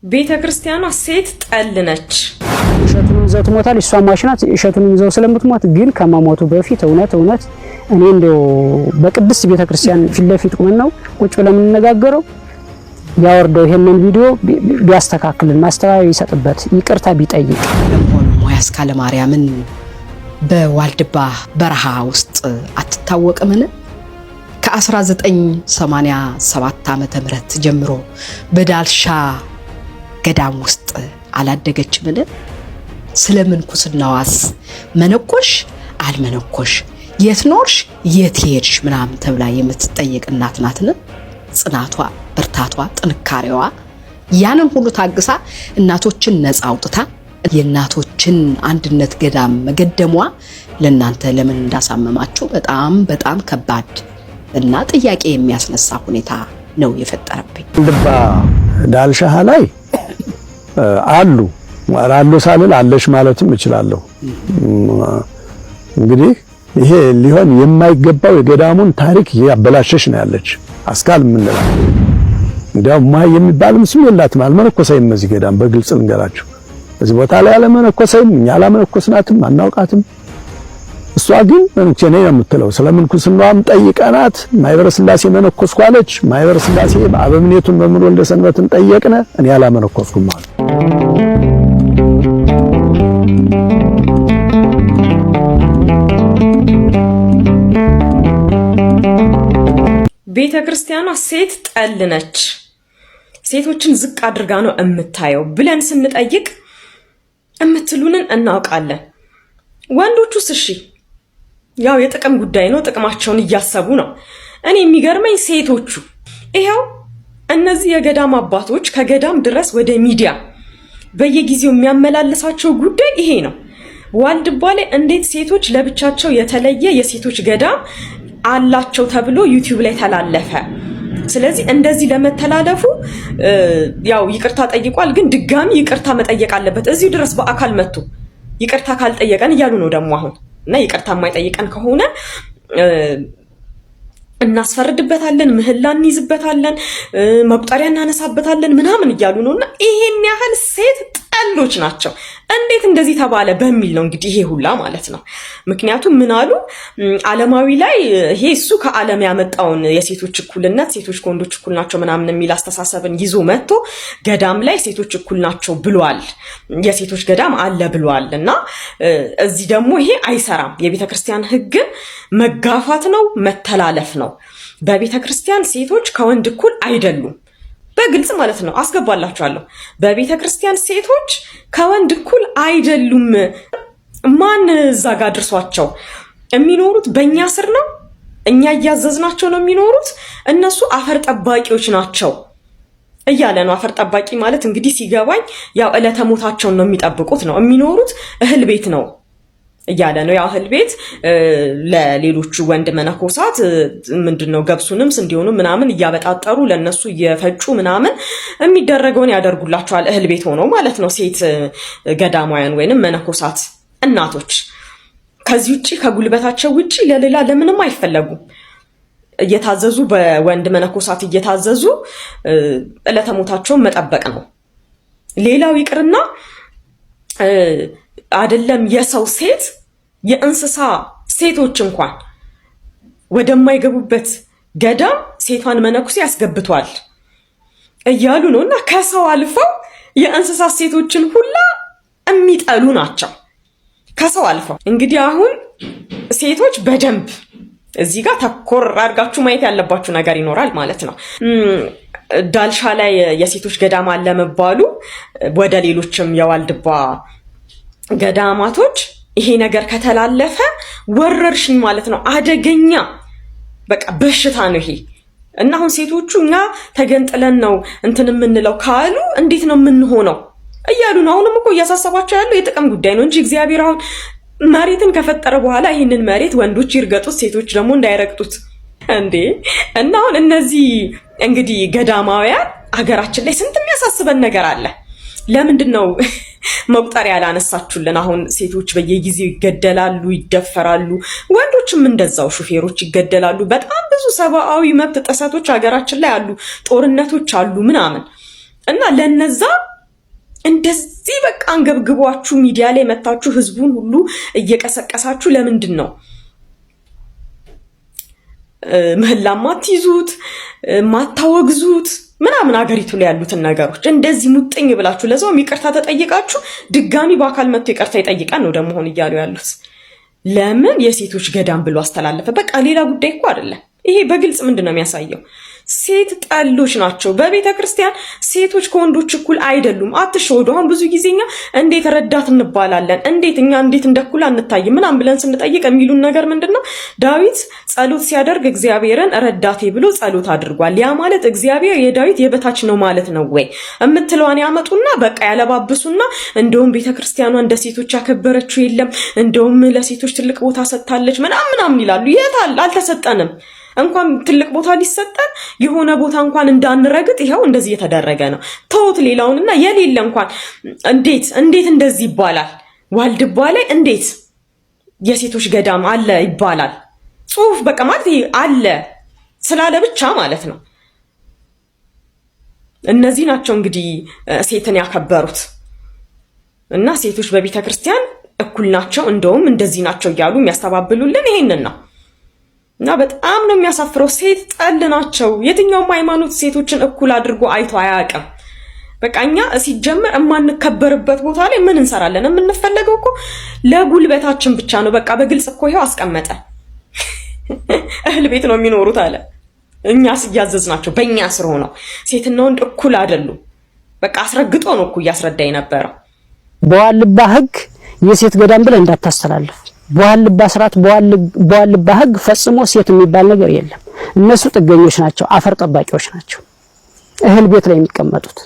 ቤተክርስቲያኗ ሴት ጠል ነች። እሸቱን ይዘው ትሞታል። እሷ ማሽናት እሸቱን ይዘው ስለምትሞት ግን ከመሞቱ በፊት እውነት እኔ እንደው በቅድስት ቤተክርስቲያን ፊት ለፊት ቆመን ነው ቁጭ ብለን የምንነጋገረው። ያወርደው ይሄንን ቪዲዮ ቢያስተካክልን ማስተዋይ ይሰጥበት ይቅርታ ቢጠይቅ። ለመሆኑ ያስካለ ማርያምን በዋልድባ በረሃ ውስጥ አትታወቅምን? ከ1987 ዓመተ ምህረት ጀምሮ በዳልሻ ገዳም ውስጥ አላደገችምን? ስለምን ኩስናዋስ መነኮሽ አልመነኮሽ የት ኖርሽ የት ሄድሽ ምናምን ተብላ የምትጠየቅ እናት ናትን? ጽናቷ፣ ብርታቷ፣ ጥንካሬዋ ያንን ሁሉ ታግሳ እናቶችን ነፃ አውጥታ የእናቶችን አንድነት ገዳም መገደሟ ለእናንተ ለምን እንዳሳመማችሁ በጣም ከባድ እና ጥያቄ የሚያስነሳ ሁኔታ ነው የፈጠረብኝ። ዋልድባ ዳልሻ ላይ አሉ ሳልል አለሽ ማለትም እችላለሁ። እንግዲህ ይሄ ሊሆን የማይገባው የገዳሙን ታሪክ ያበላሸሽ ነው ያለች አስካል ምንላ እንዲያው ማይ የሚባልም ስም የላትም። አልመነኮሰይም እዚህ ገዳም በግልጽ ልንገራችሁ። እዚህ ቦታ ላይ አልመነኮሰይም፣ እኛ አላመነኮስናትም፣ አናውቃትም። እሷ ግን እንቺ ነኝ የምትለው ስለምንኩስናዋም ጠይቀናት ማይበረ ስላሴ መነኮስኩ አለች። ማይበረ ስላሴ አበምኔቱን መምህር ወልደ ሰንበትን ጠየቅነ፣ እኔ አላመነኮስኩም አለ። ቤተክርስቲያኗ ሴት ጠል ነች፣ ሴቶችን ዝቅ አድርጋ ነው የምታየው ብለን ስንጠይቅ እምትሉንን እናውቃለን። ወንዶቹስ እሺ ያው የጥቅም ጉዳይ ነው፣ ጥቅማቸውን እያሰቡ ነው። እኔ የሚገርመኝ ሴቶቹ ይሄው እነዚህ የገዳም አባቶች ከገዳም ድረስ ወደ ሚዲያ በየጊዜው የሚያመላልሳቸው ጉዳይ ይሄ ነው። ዋልድባ ላይ እንዴት ሴቶች ለብቻቸው የተለየ የሴቶች ገዳም አላቸው ተብሎ ዩቲዩብ ላይ ተላለፈ። ስለዚህ እንደዚህ ለመተላለፉ ያው ይቅርታ ጠይቋል፣ ግን ድጋሚ ይቅርታ መጠየቅ አለበት። እዚሁ ድረስ በአካል መጥቶ ይቅርታ ካልጠየቀን እያሉ ነው ደግሞ አሁን። እና ይቅርታ የማይጠይቀን ከሆነ እናስፈርድበታለን፣ ምህላ እንይዝበታለን፣ መቁጠሪያ እናነሳበታለን ምናምን እያሉ ነውና ይሄን ያህል ሴት ጠሎች ናቸው። እንዴት እንደዚህ ተባለ በሚል ነው እንግዲህ ይሄ ሁላ ማለት ነው። ምክንያቱም ምን አሉ ዓለማዊ ላይ ይሄ እሱ ከዓለም ያመጣውን የሴቶች እኩልነት ሴቶች ከወንዶች እኩል ናቸው ምናምን የሚል አስተሳሰብን ይዞ መጥቶ ገዳም ላይ ሴቶች እኩል ናቸው ብሏል፣ የሴቶች ገዳም አለ ብሏል። እና እዚህ ደግሞ ይሄ አይሰራም። የቤተክርስቲያን ሕግን መጋፋት ነው፣ መተላለፍ ነው። በቤተክርስቲያን ሴቶች ከወንድ እኩል አይደሉም። በግልጽ ማለት ነው አስገባላችኋለሁ። በቤተክርስቲያን ሴቶች ከወንድ እኩል አይደሉም። ማን እዛ ጋር ድርሷቸው የሚኖሩት በእኛ ስር ነው፣ እኛ እያዘዝናቸው ነው የሚኖሩት። እነሱ አፈር ጠባቂዎች ናቸው እያለ ነው። አፈር ጠባቂ ማለት እንግዲህ ሲገባኝ ያው ዕለተ ሞታቸውን ነው የሚጠብቁት ነው የሚኖሩት። እህል ቤት ነው እያለ ነው። ያው እህል ቤት ለሌሎቹ ወንድ መነኮሳት ምንድነው ገብሱንም ስንዴውንም ምናምን እያበጣጠሩ ለነሱ እየፈጩ ምናምን የሚደረገውን ያደርጉላቸዋል። እህል ቤት ሆነው ማለት ነው ሴት ገዳማውያን ወይንም መነኮሳት እናቶች። ከዚህ ውጪ ከጉልበታቸው ውጪ ለሌላ ለምንም አይፈለጉም። እየታዘዙ በወንድ መነኮሳት እየታዘዙ ዕለተ ሞታቸውን መጠበቅ ነው። ሌላው ይቅርና አይደለም የሰው ሴት የእንስሳ ሴቶች እንኳን ወደማይገቡበት ገዳም ሴቷን መነኩሴ ያስገብቷል እያሉ ነው። እና ከሰው አልፈው የእንስሳ ሴቶችን ሁላ የሚጠሉ ናቸው። ከሰው አልፈው እንግዲህ አሁን ሴቶች በደንብ እዚህ ጋር ተኮር አድርጋችሁ ማየት ያለባችሁ ነገር ይኖራል ማለት ነው። ዳልሻ ላይ የሴቶች ገዳም አለ መባሉ ወደ ሌሎችም የዋልድባ ገዳማቶች ይሄ ነገር ከተላለፈ ወረርሽኝ ማለት ነው። አደገኛ በቃ በሽታ ነው ይሄ። እና አሁን ሴቶቹ እኛ ተገንጥለን ነው እንትን የምንለው ካሉ እንዴት ነው የምንሆነው እያሉ ነው። አሁንም እኮ እያሳሰባቸው ያለው የጥቅም ጉዳይ ነው እንጂ እግዚአብሔር አሁን መሬትን ከፈጠረ በኋላ ይህንን መሬት ወንዶች ይርገጡት ሴቶች ደግሞ እንዳይረግጡት እንዴ። እና አሁን እነዚህ እንግዲህ ገዳማውያን ሀገራችን ላይ ስንት የሚያሳስበን ነገር አለ። ለምንድን ነው መቁጠሪያ ያላነሳችሁልን? አሁን ሴቶች በየጊዜው ይገደላሉ፣ ይደፈራሉ፣ ወንዶችም እንደዛው ሹፌሮች ይገደላሉ። በጣም ብዙ ሰብአዊ መብት ጥሰቶች ሀገራችን ላይ አሉ፣ ጦርነቶች አሉ ምናምን። እና ለነዛ እንደዚህ በቃ አንገብግቧችሁ ሚዲያ ላይ መታችሁ ህዝቡን ሁሉ እየቀሰቀሳችሁ ለምንድን ነው ምህላ ማትይዙት ማታወግዙት ምናምን አገሪቱ ላይ ያሉትን ነገሮች እንደዚህ ሙጥኝ ብላችሁ ለዛው ይቅርታ ተጠይቃችሁ ድጋሚ በአካል መጥቶ ይቅርታ ይጠይቃን ነው ደግሞ ሆነ እያሉ ያሉት። ለምን የሴቶች ገዳም ብሎ አስተላለፈ? በቃ ሌላ ጉዳይ እኮ አይደለም። ይሄ በግልጽ ምንድነው የሚያሳየው? ሴት ጠሎች ናቸው። በቤተ ክርስቲያን ሴቶች ከወንዶች እኩል አይደሉም። አትሸወዱ። አሁን ብዙ ጊዜኛ እንዴት ረዳት እንባላለን፣ እንዴት እንደኩል አንታይ ምናምን ብለን ስንጠይቅ የሚሉን ነገር ምንድነው? ዳዊት ጸሎት ሲያደርግ እግዚአብሔርን ረዳቴ ብሎ ጸሎት አድርጓል። ያ ማለት እግዚአብሔር የዳዊት የበታች ነው ማለት ነው ወይ እምትለዋን ያመጡና በቃ ያለባብሱና እንደውም ቤተ ክርስቲያኗ እንደ ሴቶች ያከበረችው የለም፣ እንደውም ለሴቶች ትልቅ ቦታ ሰጥታለች ምናምን ይላሉ። የታል? አልተሰጠንም። እንኳን ትልቅ ቦታ ሊሰጠን የሆነ ቦታ እንኳን እንዳንረግጥ ይሄው እንደዚህ የተደረገ ነው። ተውት ሌላውንና የሌለ እንኳን እንዴት እንደዚህ ይባላል? ዋልድባ ላይ እንዴት የሴቶች ገዳም አለ ይባላል? ጽሁፍ በቃ ማለት ይሄ አለ ስላለ ብቻ ማለት ነው። እነዚህ ናቸው እንግዲህ ሴትን ያከበሩት እና ሴቶች በቤተ ክርስቲያን እኩል ናቸው እንደውም እንደዚህ ናቸው እያሉ የሚያስተባብሉልን ይሄንን ነው። እና በጣም ነው የሚያሳፍረው። ሴት ጠል ናቸው። የትኛውም ሃይማኖት ሴቶችን እኩል አድርጎ አይቶ አያውቅም። በቃኛ ሲጀምር የማንከበርበት ቦታ ላይ ምን እንሰራለን? የምንፈለገው እኮ ለጉልበታችን ብቻ ነው። በቃ በግልጽ እኮ ይሄው አስቀመጠ። እህል ቤት ነው የሚኖሩት አለ። እኛስ እያዘዝናቸው በእኛ ስር ሆነው ሴትና ወንድ እኩል አይደሉም። በቃ አስረግጦ ነው እኮ እያስረዳ የነበረው። በዋልባ ህግ የሴት ገዳም ብለህ እንዳታስተላልፍ። በዋልባ ስርዓት በዋልባ ህግ ፈጽሞ ሴት የሚባል ነገር የለም። እነሱ ጥገኞች ናቸው፣ አፈር ጠባቂዎች ናቸው። እህል ቤት ላይ የሚቀመጡት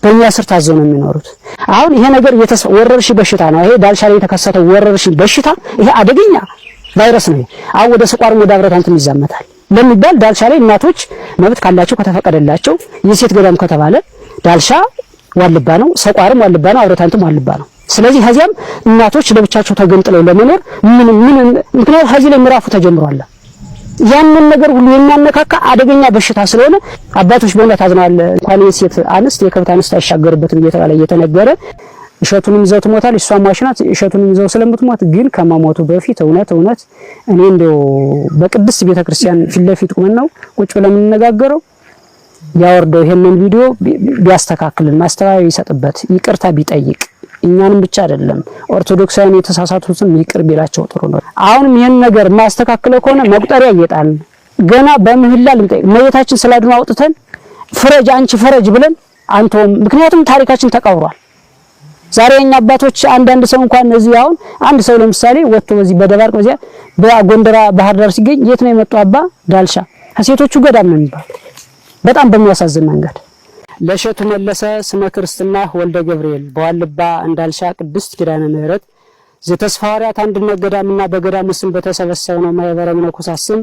በእኛ ስር ታዘው ነው የሚኖሩት። አሁን ይሄ ነገር ወረርሽኝ በሽታ ነው። ይሄ ዳልሻ ላይ የተከሰተው ወረርሽኝ በሽታ ይሄ አደገኛ ቫይረስ ነው። አሁን ወደ ስቋርም ወደ አብረታንትም ይዛመታል ለሚባል ዳልሻ ላይ እናቶች መብት ካላቸው ከተፈቀደላቸው የሴት ገዳም ከተባለ ዳልሻ ዋልባ ነው፣ ስቋርም ዋልባ ነው፣ አብረታንትም ዋልባ ነው። ስለዚህ ሀዚያም እናቶች ለብቻቸው ተገንጥለው ለመኖር ምን ምክንያት ሀዚህ ላይ ምዕራፉ ተጀምሯል። ያንን ነገር ሁሉ የሚያነካካ አደገኛ በሽታ ስለሆነ አባቶች በእውነት አዝነዋል። እንኳን የሴት አንስት የከብት አንስት አይሻገርበትም እየተባለ እየተነገረ እሸቱንም ይዘው ትሞታል። እሷም ማሽናት እሸቱንም ይዘው ስለምትሞት ግን ከመሞቱ በፊት እውነት እኔ እንደው በቅድስት ቤተክርስቲያን ፊት ለፊት ቁመን ነው ቁጭ ብለን የምንነጋገረው። ያወርደው ይሄንን ቪዲዮ ቢያስተካክልን ማስተባበያ ይሰጥበት ይቅርታ ቢጠይቅ እኛንም ብቻ አይደለም ኦርቶዶክሳውያን የተሳሳቱትን ይቅር ቢላቸው ጥሩ ነው። አሁንም ይሄን ነገር ማስተካከለው ከሆነ መቁጠሪያ እየጣልን ገና በምህላ ልንጠይቅ መየታችን ስላድኖ አውጥተን ፍረጅ አንቺ ፍረጅ ብለን አንተውም። ምክንያቱም ታሪካችን ተቀብሯል። ዛሬ የኛ አባቶች አንዳንድ ሰው እንኳን እዚህ አሁን አንድ ሰው ለምሳሌ ወጥቶ በዚህ በደባርቅ በዚያ በጎንደራ ባህር ዳር ሲገኝ የት ነው የመጣው አባ ዳልሻ ሴቶቹ ገዳም ነው የሚባል በጣም በሚያሳዝን መንገድ። ለእሸቱ መለሰ ስመ ክርስትና ወልደ ገብርኤል በዋልባ እንዳልሻ ቅድስት ኪዳነ ምህረት ዘተስፋ ሐዋርያት አንድነት ገዳምና በገዳሙ ስም በተሰበሰበው ማህበረ መነኮሳት ስም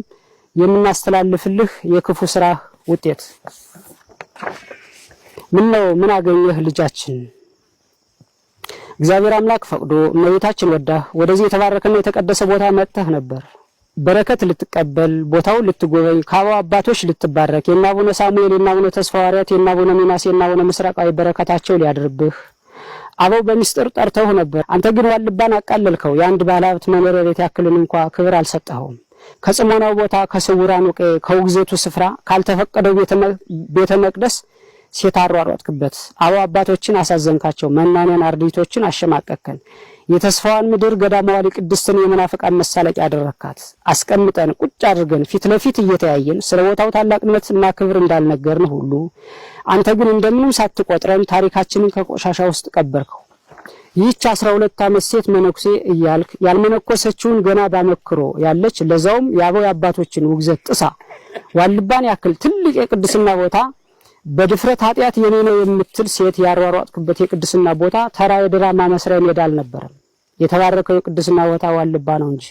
የምናስተላልፍልህ የክፉ ስራ ውጤት ምን አገኘህ ልጃችን? እግዚአብሔር አምላክ ፈቅዶ እመቤታችን ወዳ ወደዚህ የተባረከና የተቀደሰ ቦታ መጥተህ ነበር። በረከት ልትቀበል ቦታው ልትጎበኝ ከአበው አባቶች ልትባረክ የእነ አቡነ ሳሙኤል የእነ አቡነ ተስፋ ሐዋርያት የእነ አቡነ ሚናስ የእነ አቡነ ምስራቃዊ በረከታቸው ሊያድርብህ አበው በሚስጥር ጠርተው ነበር። አንተ ግን ዋልባን አቃለልከው። የአንድ ባለሀብት መኖሪያ ቤት ያክልን እንኳን ክብር አልሰጠኸውም። ከጽሞናው ቦታ ከስውራኑ ከውግዘቱ ስፍራ ካልተፈቀደው ቤተ መቅደስ ሴት አሯሯጥክበት። አበው አባቶችን አሳዘንካቸው። መናንያን አርድእቶችን አሸማቀከን። የተስፋዋን ምድር ገዳማዊ ቅድስትን የመናፍቃን መሳለቂያ ያደረካት። አስቀምጠን ቁጭ አድርገን ፊት ለፊት እየተያየን ስለ ቦታው ታላቅነትና ክብር እንዳልነገርን ሁሉ አንተ ግን እንደምንም ሳትቆጥረን ታሪካችንን ከቆሻሻ ውስጥ ቀበርከው። ይህች 12 ዓመት ሴት መነኩሴ እያልክ ያልመነኮሰችውን ገና ባመክሮ ያለች ለዛውም የአበው አባቶችን ውግዘት ጥሳ ዋልባን ያክል ትልቅ የቅድስና ቦታ በድፍረት ኃጢአት የኔ ነው የምትል ሴት ያሯሯጥክበት የቅድስና ቦታ ተራ የድራማ መስሪያ ሜዳ አልነበረም። የተባረከው የቅድስና ቦታ ዋልባ ነው እንጂ።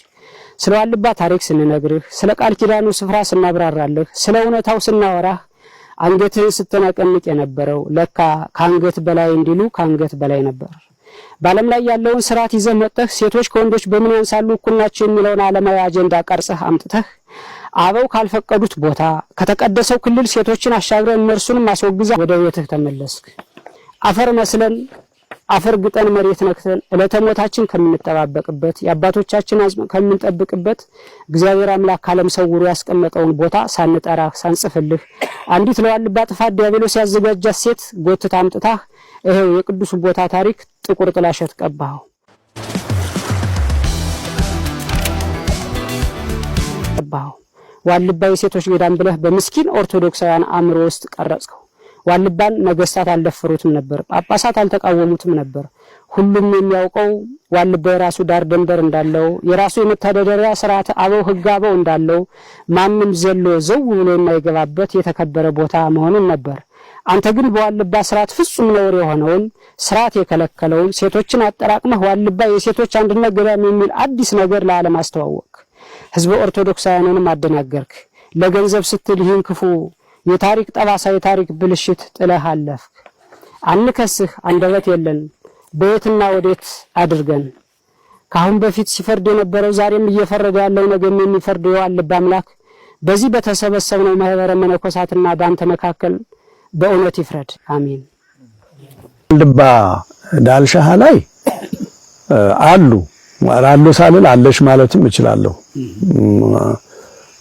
ስለ ዋልባ ታሪክ ስንነግርህ፣ ስለ ቃል ኪዳኑ ስፍራ ስናብራራለህ፣ ስለ እውነታው ስናወራህ አንገትህን ስትነቀንቅ የነበረው ለካ ከአንገት በላይ እንዲሉ ከአንገት በላይ ነበር። በዓለም ላይ ያለውን ስርዓት ይዘህ መጥተህ ሴቶች ከወንዶች በምን ያንሳሉ እኩል ናቸው የሚለውን ዓለማዊ አጀንዳ ቀርጸህ አምጥተህ አበው ካልፈቀዱት ቦታ ከተቀደሰው ክልል ሴቶችን አሻግረን እነርሱንም አስወግዛ ወደ ቤትህ ተመለስክ። አፈር መስለን አፈር ግጠን መሬት ነክተን ለተሞታችን ከምንጠባበቅበት የአባቶቻችን አጽም ከምንጠብቅበት እግዚአብሔር አምላክ ካለም ሰውሮ ያስቀመጠውን ቦታ ሳንጠራ ሳንጽፍልህ አንዲት ለዋልባ ጥፋት ዲያብሎስ ያዘጋጃት ሴት ጎትታ አምጥታ ይሄው የቅዱስ ቦታ ታሪክ ጥቁር ጥላሸት ቀባው። ዋልባ የሴቶች ገዳም ብለህ በምስኪን ኦርቶዶክሳውያን አእምሮ ውስጥ ቀረጽከው። ዋልባን ነገስታት አልደፈሩትም ነበር፣ ጳጳሳት አልተቃወሙትም ነበር። ሁሉም የሚያውቀው ዋልባ የራሱ ዳር ደንበር እንዳለው የራሱ የመተዳደሪያ ስርዓት አበው ህግ አበው እንዳለው ማንም ዘሎ ዘው ብሎ የማይገባበት የተከበረ ቦታ መሆኑን ነበር። አንተ ግን በዋልባ ስርዓት ፍጹም ነውር የሆነውን ስርዓት የከለከለውን ሴቶችን አጠራቅመህ ዋልባ የሴቶች አንድነት ገዳም የሚል አዲስ ነገር ለዓለም አስተዋወቅ። ህዝበ ኦርቶዶክሳውያንንም አደናገርክ። ለገንዘብ ስትል ይህን ክፉ የታሪክ ጠባሳ የታሪክ ብልሽት ጥለህ አለፍክ። አንከስህ አንደበት የለን በየትና ወዴት አድርገን ካሁን በፊት ሲፈርድ የነበረው ዛሬም እየፈረደ ያለው ነገም የሚፈርድ የዋልባ አምላክ በዚህ በተሰበሰብነው ማህበረ መነኮሳትና ባንተ መካከል በእውነት ይፍረድ። አሜን። ዋልባ ዳልሻህ ላይ አሉ ሳልል አለሽ ማለትም እችላለሁ።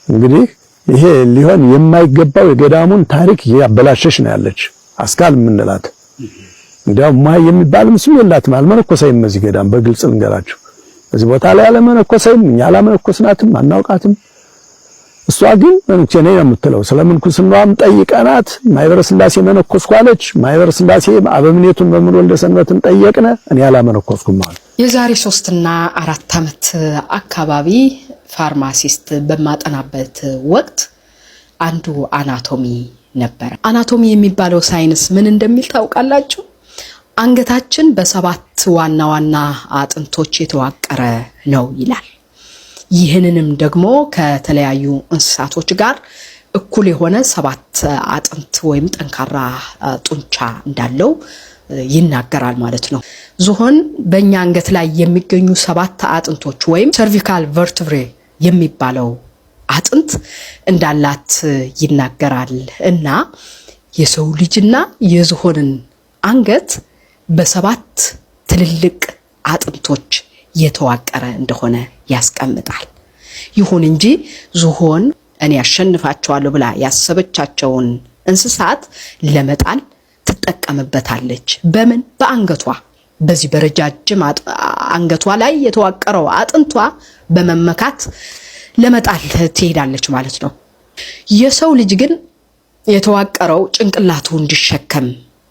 እንግዲህ ይሄ ሊሆን የማይገባው የገዳሙን ታሪክ ያበላሸሽ ነው ያለች አስካል ምንላት። እንዲያው ማይ የሚባልም ስም የላትም አልመነኮሰይም። እዚህ ገዳም በግልጽ ልንገራችሁ፣ እዚህ ቦታ ላይ አለመነኮሰይም፣ እኛ አላመነኮስናትም፣ አናውቃትም። እሷ ግን እንቺ ነኝ የምትለው ስለምንኩስናዋም ጠይቀናት ማይበረ ስላሴ መነኮስኳለች። ማይበረ ስላሴ አበምኔቱን መምህር ወልደ ሰንበትን ጠየቅነ፣ እኔ አላመነኮስኩም ማለት። የዛሬ 3 እና 4 ዓመት አካባቢ ፋርማሲስት በማጠናበት ወቅት አንዱ አናቶሚ ነበር። አናቶሚ የሚባለው ሳይንስ ምን እንደሚል ታውቃላችሁ? አንገታችን በ7 ዋና ዋና አጥንቶች የተዋቀረ ነው ይላል። ይህንንም ደግሞ ከተለያዩ እንስሳቶች ጋር እኩል የሆነ 7 አጥንት ወይም ጠንካራ ጡንቻ እንዳለው ይናገራል ማለት ነው። ዝሆን በእኛ አንገት ላይ የሚገኙ 7 አጥንቶች ወይም ሰርቪካል ቨርትብሬ የሚባለው አጥንት እንዳላት ይናገራል። እና የሰው ልጅና የዝሆንን አንገት በ7 ትልልቅ አጥንቶች የተዋቀረ እንደሆነ ያስቀምጣል። ይሁን እንጂ ዝሆን እኔ ያሸንፋቸዋለሁ ብላ ያሰበቻቸውን እንስሳት ለመጣል ትጠቀምበታለች። በምን? በአንገቷ። በዚህ በረጃጅም አንገቷ ላይ የተዋቀረው አጥንቷ በመመካት ለመጣል ትሄዳለች ማለት ነው። የሰው ልጅ ግን የተዋቀረው ጭንቅላቱ እንዲሸከም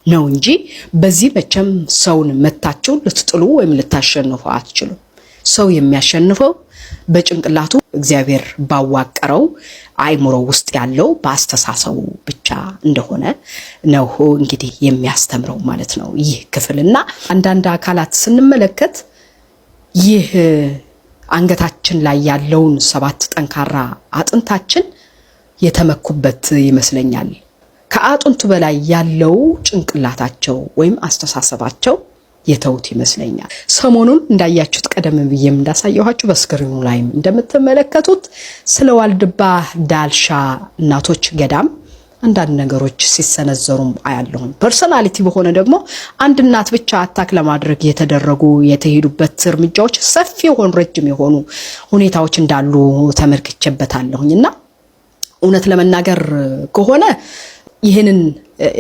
ነው እንጂ በዚህ መቼም ሰውን መታችሁ ልትጥሉ ወይም ልታሸንፉ አትችሉም። ሰው የሚያሸንፈው በጭንቅላቱ እግዚአብሔር ባዋቀረው አይምሮ ውስጥ ያለው በአስተሳሰቡ ብቻ እንደሆነ ነው እንግዲህ የሚያስተምረው ማለት ነው ይህ ክፍልና አንዳንድ አካላት ስንመለከት ይህ አንገታችን ላይ ያለውን 7 ጠንካራ አጥንታችን የተመኩበት ይመስለኛል። ከአጥንቱ በላይ ያለው ጭንቅላታቸው ወይም አስተሳሰባቸው የተውት ይመስለኛል። ሰሞኑን እንዳያችሁት ቀደም ብዬም እንዳሳየኋችሁ በስክሪኑ ላይ እንደምትመለከቱት ስለ ዋልድባ ዳልሻ እናቶች ገዳም አንዳንድ ነገሮች ሲሰነዘሩም አያለሁኝ። ፐርሰናሊቲ በሆነ ደግሞ አንድ እናት ብቻ አታክ ለማድረግ የተሄዱበት እርምጃዎች ሰፊ የሆኑ ረጅም የሆኑ ሁኔታዎች እንዳሉ ተመልክቼበታለሁኝና እውነት ለመናገር ከሆነ ይህንን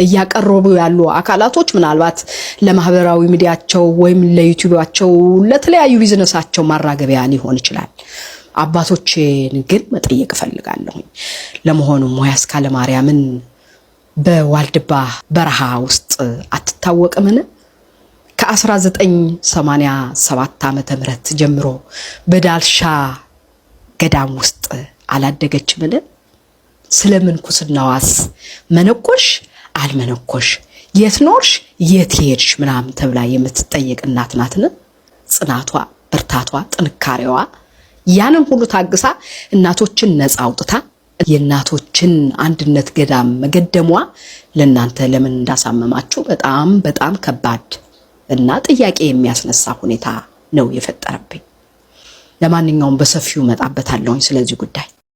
እያቀረቡ ያሉ አካላቶች ምናልባት ለማህበራዊ ሚዲያቸው ወይም ለዩቲዩባቸው ለተለያዩ ቢዝነሳቸው ማራገቢያ ሊሆን ይችላል። አባቶችን ግን መጠየቅ ፈልጋለሁ። ለመሆኑ ሞያስ ካለ ማርያምን በዋልድባ በረሃ ውስጥ አትታወቅምን? ከ1987 ዓመተ ምህረት ጀምሮ በዳልሻ ገዳም ውስጥ አላደገችምን? ስለምንኩስናዋስ መነኮሽ አልመነኮሽ የት ኖርሽ የት ሄድሽ ምናምን ተብላ የምትጠየቅ እናት ናትን? ጽናቷ፣ ብርታቷ፣ ጥንካሬዋ ያንን ሁሉ ታግሳ እናቶችን ነፃ አውጥታ የእናቶችን አንድነት ገዳም መገደሟ ለእናንተ ለምን እንዳሳመማችሁ በጣም በጣም ከባድ እና ጥያቄ የሚያስነሳ ሁኔታ ነው የፈጠረብኝ። ለማንኛውም በሰፊው መጣበታለሁኝ ስለዚህ ጉዳይ።